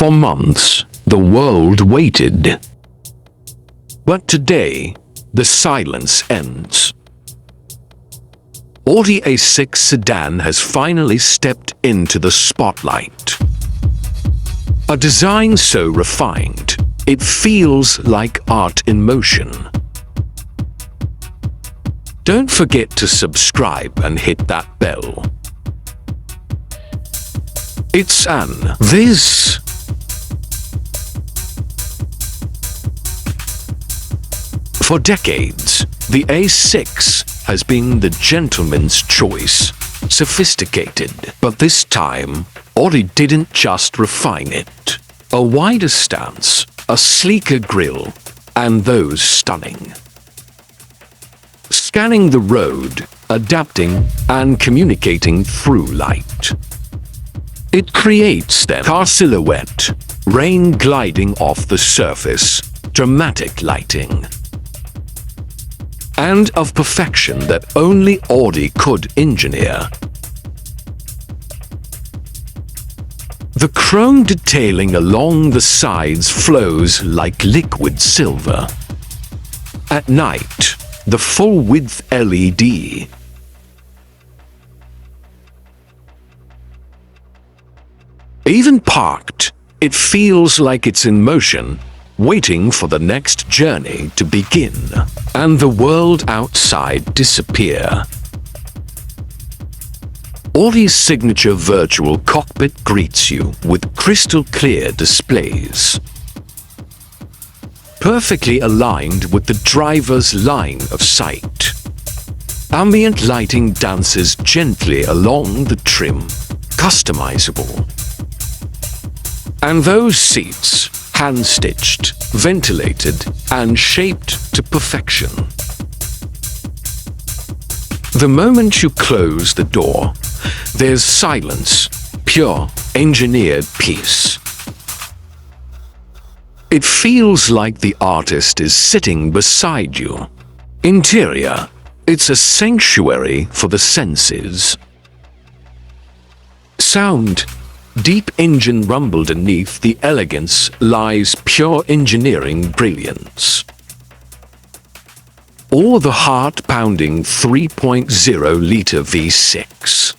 For months, the world waited. But today, the silence ends. Audi A6 sedan has finally stepped into the spotlight. A design so refined, it feels like art in motion. Don't forget to subscribe and hit that bell. It's this. For decades, the A6 has been the gentleman's choice. Sophisticated, but this time, Audi didn't just refine it. A wider stance, a sleeker grille, and those stunning. Scanning the road, adapting, and communicating through light. It creates their car silhouette, rain gliding off the surface, dramatic lighting. And of perfection that only Audi could engineer. The chrome detailing along the sides flows like liquid silver. At night, the full-width LED. Even parked, it feels like it's in motion, waiting for the next journey to begin, and the world outside disappear. Audi's signature virtual cockpit greets you with crystal-clear displays. Perfectly aligned with the driver's line of sight. Ambient lighting dances gently along the trim, customizable. And those seats, hand-stitched, ventilated, and shaped to perfection. The moment you close the door, there's silence, pure, engineered peace. It feels like the artist is sitting beside you. Interior, it's a sanctuary for the senses. Sound, deep engine rumble beneath the elegance lies pure engineering brilliance. Or the heart-pounding 3.0-liter V6.